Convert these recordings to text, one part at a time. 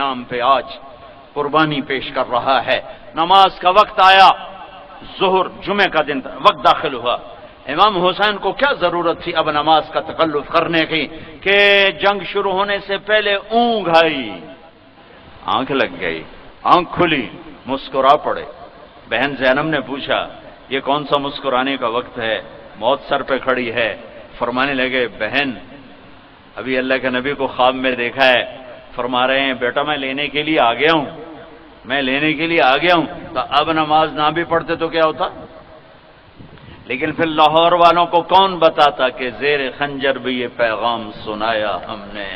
نام پہ آج قربانی پیش کر رہا ہے۔ نماز کا وقت آیا، ظہر جمعے کا دن وقت داخل ہوا، امام حسین کو کیا ضرورت تھی اب نماز کا تکلف کرنے کی کہ جنگ شروع ہونے سے پہلے اونگ آئی، آنکھ لگ گئی، آنکھ کھلی، مسکرا پڑے۔ بہن زینب نے پوچھا یہ کون سا مسکرانے کا وقت ہے، موت سر پہ کھڑی ہے۔ فرمانے لگے بہن ابھی اللہ کے نبی کو خواب میں دیکھا ہے، فرما رہے ہیں بیٹا میں لینے کے لیے آ گیا ہوں، میں لینے کے لیے آ گیا ہوں، تو اب نماز نہ بھی پڑھتے تو کیا ہوتا؟ لیکن پھر لاہور والوں کو کون بتاتا کہ زیر خنجر بھی یہ پیغام سنایا ہم نے۔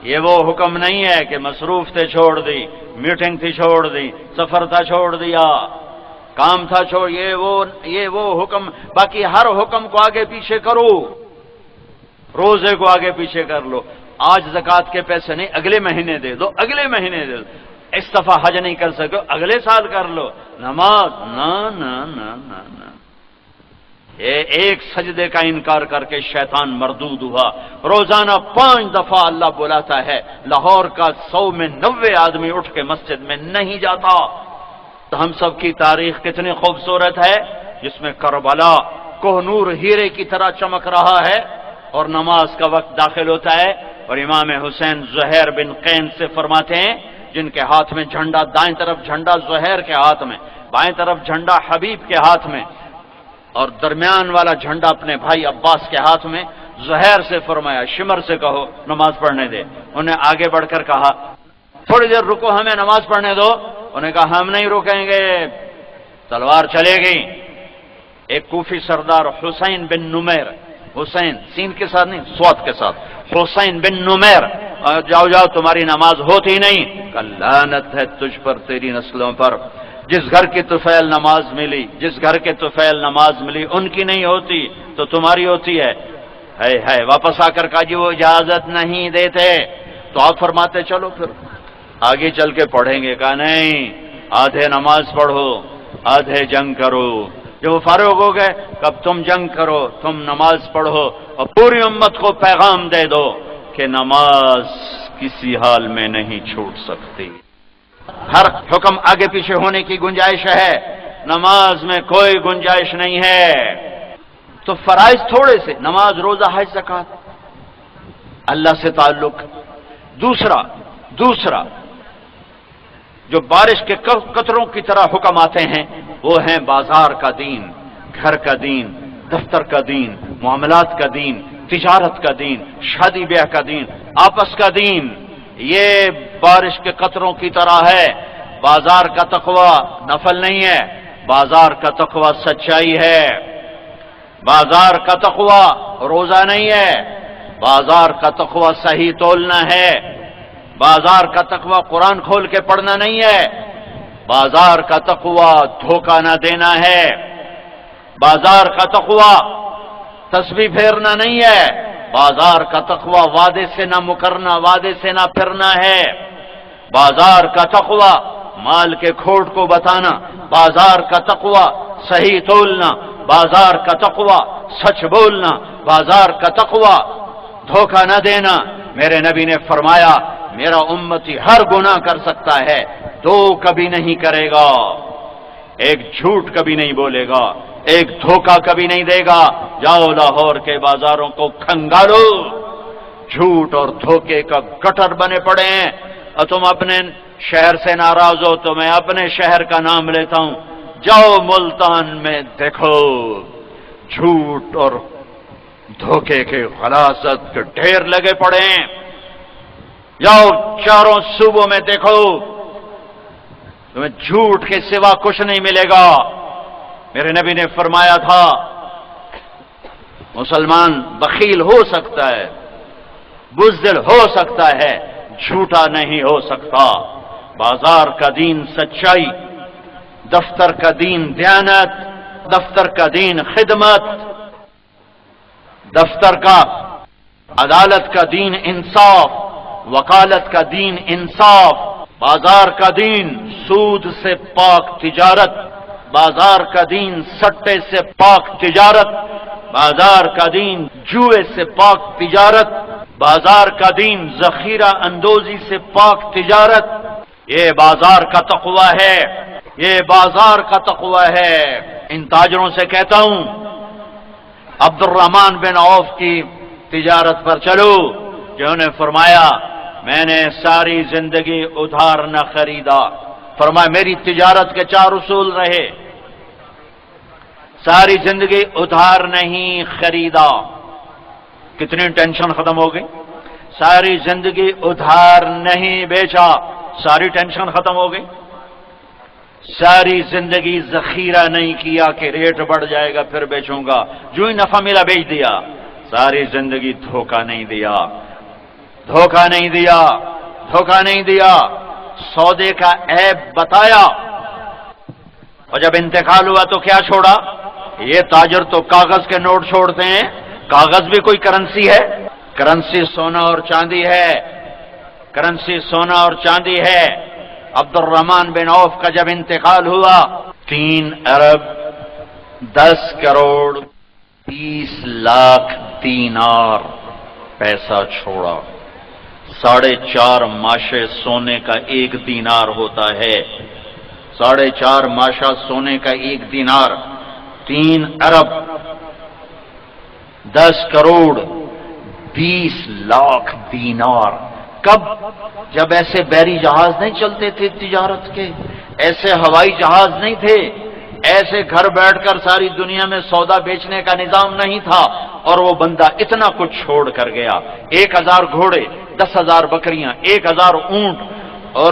یہ وہ حکم نہیں ہے کہ مصروف تھے چھوڑ دی، میٹنگ تھی چھوڑ دی، سفر تھا چھوڑ دیا، کام تھا چھوڑ، یہ وہ حکم، باقی ہر حکم کو آگے پیچھے کرو، روزے کو آگے پیچھے کر لو، آج زکوٰۃ کے پیسے نہیں اگلے مہینے دے دو، اگلے مہینے دے دو، اس دفعہ حج نہیں کر سکو اگلے سال کر لو، نماز نہ نہ نہ نہ نہ۔ یہ ایک سجدے کا انکار کر کے شیطان مردود ہوا۔ روزانہ 5 دفعہ اللہ بلاتا ہے، لاہور کا 100 میں 90 آدمی اٹھ کے مسجد میں نہیں جاتا۔ تو ہم سب کی تاریخ کتنی خوبصورت ہے جس میں کربلا کوہ نور ہیرے کی طرح چمک رہا ہے اور نماز کا وقت داخل ہوتا ہے، اور امام حسین زہیر بن قین سے فرماتے ہیں جن کے ہاتھ میں جھنڈا، دائیں طرف جھنڈا زہیر کے ہاتھ میں، بائیں طرف جھنڈا حبیب کے ہاتھ میں، اور درمیان والا جھنڈا اپنے بھائی عباس کے ہاتھ میں، زہیر سے فرمایا شمر سے کہو نماز پڑھنے دے۔ انہیں آگے بڑھ کر کہا تھوڑی دیر رکو ہمیں نماز پڑھنے دو، انہیں کہا ہم نہیں رکیں گے، تلوار چلے گئی۔ ایک کوفی سردار حسین بن نمیر، حسین سین کے ساتھ نہیں سواد کے ساتھ، حسین بن نمیر، جاؤ جاؤ تمہاری نماز ہوتی نہیں، کہ لعنت ہے تجھ پر تیری نسلوں پر، جس گھر کی طفیل نماز ملی، جس گھر کے طفیل نماز ملی ان کی نہیں ہوتی تو تمہاری ہوتی ہے۔ ہے واپس آ کر کہا جی وہ اجازت نہیں دیتے، تو آپ فرماتے چلو پھر آگے چل کے پڑھیں گے، کہا نہیں آدھے نماز پڑھو آدھے جنگ کرو۔ جب وہ فارغ ہو گئے کب تم جنگ کرو تم نماز پڑھو، اور پوری امت کو پیغام دے دو کہ نماز کسی حال میں نہیں چھوٹ سکتی۔ ہر حکم آگے پیچھے ہونے کی گنجائش ہے، نماز میں کوئی گنجائش نہیں ہے۔ تو فرائض تھوڑے سے، نماز روزہ حج زکوٰۃ، اللہ سے تعلق۔ دوسرا جو بارش کے قطروں کی طرح حکم آتے ہیں وہ ہیں بازار کا دین، گھر کا دین، دفتر کا دین، معاملات کا دین، تجارت کا دین، شادی بیاہ کا دین، آپس کا دین۔ یہ بارش کے قطروں کی طرح ہے۔ بازار کا تقوی نفل نہیں ہے، بازار کا تقوی سچائی ہے۔ بازار کا تقوی روزہ نہیں ہے، بازار کا تقوی صحیح تولنا ہے۔ بازار کا تقوی قرآن کھول کے پڑھنا نہیں ہے، بازار کا تقوی دھوکہ نہ دینا ہے۔ بازار کا تقوی تسبیح پھیرنا نہیں ہے، بازار کا تقوی وعدے سے نہ مکرنا، وعدے سے نہ پھرنا ہے۔ بازار کا تقوی مال کے کھوٹ کو بتانا، بازار کا تقوی صحیح تولنا، بازار کا تقوی سچ بولنا، بازار کا تقوی دھوکہ نہ دینا۔ میرے نبی نے فرمایا میرا امتی ہر گناہ کر سکتا ہے، 2 کبھی نہیں کرے گا، ایک جھوٹ کبھی نہیں بولے گا، ایک دھوکہ کبھی نہیں دے گا۔ جاؤ لاہور کے بازاروں کو کھنگالو، جھوٹ اور دھوکے کا گٹر بنے پڑے ہیں۔ اور تم اپنے شہر سے ناراض ہو تو میں اپنے شہر کا نام لیتا ہوں، جاؤ ملتان میں دیکھو جھوٹ اور دھوکے کے غلاظت کے ڈھیر لگے پڑے ہیں، جاؤ چاروں صوبوں میں دیکھو تمہیں جھوٹ کے سوا کچھ نہیں ملے گا۔ میرے نبی نے فرمایا تھا مسلمان بخیل ہو سکتا ہے، بزدل ہو سکتا ہے، جھوٹا نہیں ہو سکتا۔ بازار کا دین سچائی، دفتر کا دین دیانت، دفتر کا دین خدمت، دفتر کا عدالت کا دین انصاف، وکالت کا دین انصاف، بازار کا دین سود سے پاک تجارت، بازار کا دین سٹے سے پاک تجارت، بازار کا دین جوئے سے پاک تجارت، بازار کا دین ذخیرہ اندوزی سے پاک تجارت، یہ بازار کا تقوی ہے، یہ بازار کا تقوی ہے۔ ان تاجروں سے کہتا ہوں عبد الرحمن بن عوف کی تجارت پر چلو، جنہوں نے فرمایا میں نے ساری زندگی ادھار نہ خریدا، فرمایا میری تجارت کے 4 اصول رہے، ساری زندگی ادھار نہیں خریدا۔ کتنی ٹینشن ختم ہو گئی، ساری زندگی ادھار نہیں بیچا، ساری ٹینشن ختم ہو گئی۔ ساری زندگی ذخیرہ نہیں کیا کہ ریٹ بڑھ جائے گا پھر بیچوں گا، جو ہی نفع ملا بیچ دیا۔ ساری زندگی دھوکہ نہیں دیا، دھوکہ نہیں دیا، دھوکہ نہیں دیا، سودے کا عیب بتایا، اور جب انتقال ہوا تو کیا چھوڑا؟ یہ تاجر تو کاغذ کے نوٹ چھوڑتے ہیں، کاغذ بھی کوئی کرنسی ہے؟ کرنسی سونا اور چاندی ہے، کرنسی سونا اور چاندی ہے۔ عبد الرحمن بن عوف کا جب انتقال ہوا 3 ارب 10 کروڑ 30 لاکھ دینار پیسہ چھوڑا۔ 4.5 ماشے سونے کا 1 دینار ہوتا ہے، 4.5 ماشا سونے کا 1 دینار، 3 ارب 10 کروڑ 20 لاکھ دینار۔ کب؟ جب ایسے بحری جہاز نہیں چلتے تھے تجارت کے، ایسے ہوائی جہاز نہیں تھے، ایسے گھر بیٹھ کر ساری دنیا میں سودا بیچنے کا نظام نہیں تھا، اور وہ بندہ اتنا کچھ چھوڑ کر گیا۔ 1000 گھوڑے، 10,000 بکریاں، 1000 اونٹ، اور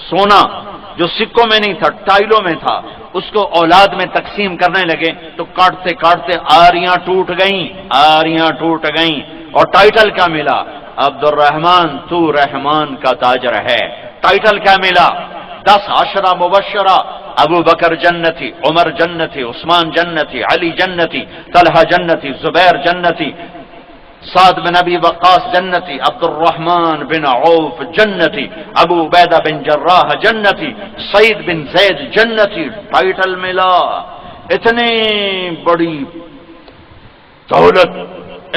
سونا جو سکوں میں نہیں تھا ٹائلوں میں تھا، اس کو اولاد میں تقسیم کرنے لگے تو کاٹتے کاٹتے آریاں ٹوٹ گئیں، آریاں ٹوٹ گئیں، اور ٹائٹل کیا ملا؟ عبد الرحمن تو رحمان کا تاجر ہے۔ ٹائٹل کیا ملا؟ 10 عشرہ مبشرہ، ابو بکر جنتی، عمر جنتی، عثمان جنتی، علی جنتی، طلحہ جنتی، زبیر جنتی، سعد بن ابی وقاص جنتی، عبد الرحمن بن عوف جنتی، ابو عبیدہ بن جراح جنتی، سعید بن زید جنتی۔ ٹائٹل ملا، اتنی بڑی دولت،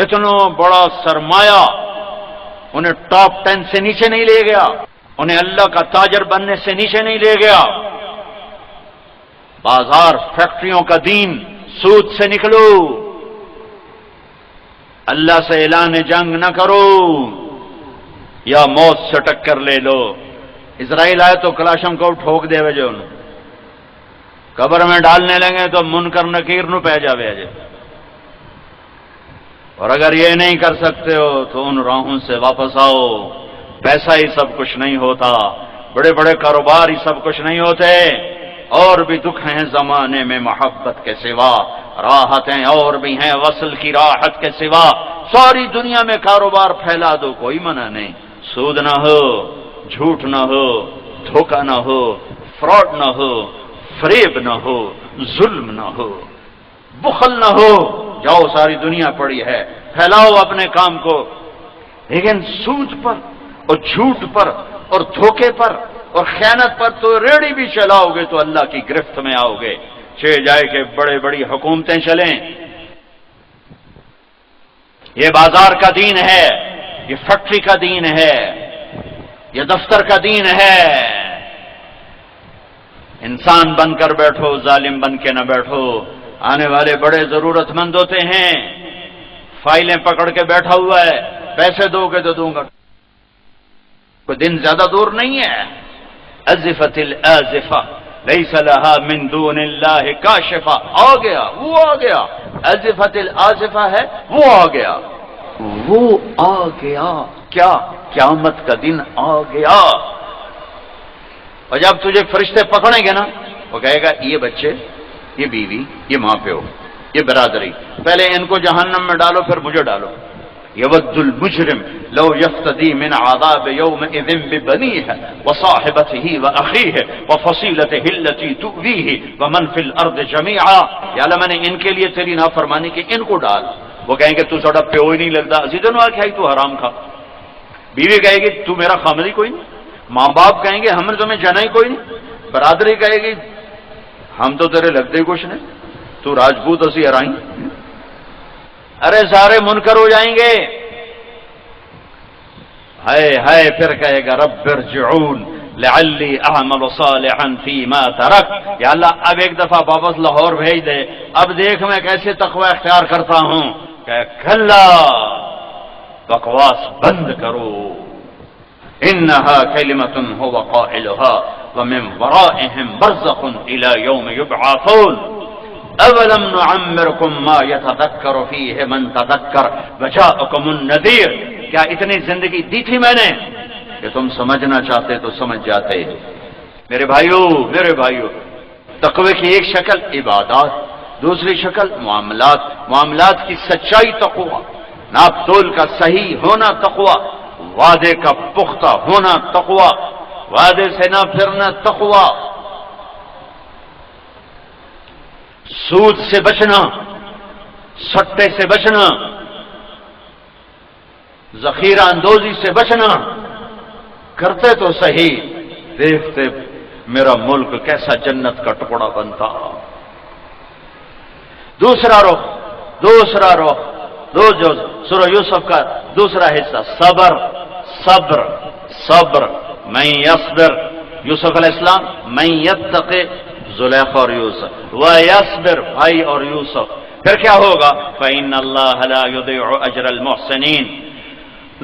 اتنا بڑا سرمایہ انہیں ٹاپ 10 سے نیچے نہیں لے گیا، انہیں اللہ کا تاجر بننے سے نیچے نہیں لے گیا۔ بازار فیکٹریوں کا دین، سود سے نکلو، اللہ سے اعلان جنگ نہ کرو، یا موت سے ٹکر لے لو۔ اسرائیل آئے تو کلاشم کو ٹھوک دے وے، جو قبر میں ڈالنے لگے تو منکر نکیر نو پہ جاوے جے۔ اور اگر یہ نہیں کر سکتے ہو تو ان راہوں سے واپس آؤ۔ پیسہ ہی سب کچھ نہیں ہوتا، بڑے بڑے کاروبار ہی سب کچھ نہیں ہوتے، اور بھی دکھ ہیں زمانے میں محبت کے سوا، راحتیں اور بھی ہیں وصل کی راحت کے سوا۔ ساری دنیا میں کاروبار پھیلا دو، کوئی منع نہیں، سود نہ ہو، جھوٹ نہ ہو، دھوکہ نہ ہو، فراڈ نہ ہو، فریب نہ ہو، ظلم نہ ہو، بخل نہ ہو۔ جاؤ، ساری دنیا پڑی ہے، پھیلاؤ اپنے کام کو، لیکن سود پر اور جھوٹ پر اور دھوکے پر اور خیانت پر تو ریڑھی بھی چلاؤ گے تو اللہ کی گرفت میں آؤ گے۔ جائے کہ بڑے بڑی حکومتیں چلیں، یہ بازار کا دین ہے، یہ فیکٹری کا دین ہے، یہ دفتر کا دین ہے۔ انسان بن کر بیٹھو، ظالم بن کے نہ بیٹھو۔ آنے والے بڑے ضرورت مند ہوتے ہیں، فائلیں پکڑ کے بیٹھا ہوا ہے، پیسے دو گے تو دوں گا، کوئی دن زیادہ دور نہیں ہے۔ ازفت الازفہ لیس لہا من دون اللہ کاشفہ، آ گیا، وہ آ گیا۔ ازفت الازفہ ہے، وہ آ گیا، وہ آ گیا، کیا؟ قیامت کا دن آ گیا۔ اور جب تجھے فرشتے پکڑیں گے نا، وہ کہے گا یہ بچے، یہ بیوی، یہ ماں پیو، یہ برادری، پہلے ان کو جہنم میں ڈالو پھر مجھے ڈالو۔ یود المجرم لو یفتدی من عذاب یومئذ ببنیہ وصاحبتہ واخیہ وفصیلتہ التی تؤویہ ومن فی الارض جمیعا۔ یا اللہ میں نے ان کے لیے تیری نافرمانی کی، ان کو ڈال۔ وہ کہیں گے تو سڑا پیو ہی نہیں لگتا، عزیزن وا کھائی تو حرام کھا۔ بیوی کہے گی تو میرا خامد ہی کوئی نہیں۔ ماں باپ کہیں گے ہم نے تمہیں جانا ہی کوئی نہیں۔ برادری کہے گی ہم تو تیرے لگتے ہی کچھ نہیں، تو راجپوت اسی ہرائیں۔ ارے سارے منکر ہو جائیں گے، ہائے ہائے پھر کہے گا رب ارجعون لعلی اعمل صالحا فیما ترک، یا اللہ اب ایک دفعہ واپس لاہور بھیج دے، اب دیکھ میں کیسے تقوی اختیار کرتا ہوں۔ کہ کھلا، بکواس بند کرو، انہا کلمۃ هو قائلها ومن ورائهم برزخ الى یوم یبعثون اولم نعمرکم ما یتذکر فیہ من تذکر وجاءکم النذیر، کیا اتنی زندگی دی تھی میں نے کہ تم سمجھنا چاہتے تو سمجھ جاتے۔ میرے بھائیو، تقوی کی ایک شکل عبادات، دوسری شکل معاملات، معاملات کی سچائی تقوی، ناپ تول کا صحیح ہونا تقوی، وعدے کا پختہ ہونا تقوی، وعدے سے نہ پھرنا تقوی، سود سے بچنا، سٹے سے بچنا، ذخیرہ اندوزی سے بچنا، کرتے تو صحیح، دیکھتے میرا ملک کیسا جنت کا ٹکڑا بنتا۔ دوسرا رخ جو سورہ یوسف کا دوسرا حصہ، صبر، من یصبر، یوسف علیہ السلام، من یتقی، زلیخا اور یوسف، ویصبر بھائی اور یوسف، پھر کیا ہوگا؟ فإن اللہ لا یضیع اجر المحسنین،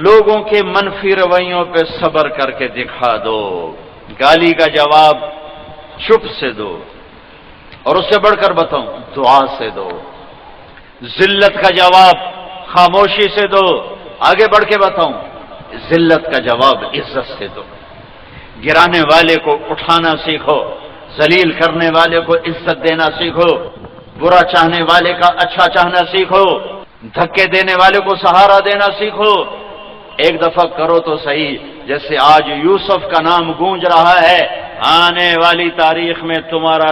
لوگوں کے منفی رویوں پہ صبر کر کے دکھا دو، گالی کا جواب چپ سے دو، اور اس سے بڑھ کر بتاؤں دعا سے دو، ذلت کا جواب خاموشی سے دو، آگے بڑھ کے بتاؤں ذلت کا جواب عزت سے دو، گرانے والے کو اٹھانا سیکھو، ذلیل کرنے والے کو عزت دینا سیکھو، برا چاہنے والے کا اچھا چاہنا سیکھو، دھکے دینے والے کو سہارا دینا سیکھو۔ ایک دفعہ کرو تو صحیح، جیسے آج یوسف کا نام گونج رہا ہے، آنے والی تاریخ میں تمہارا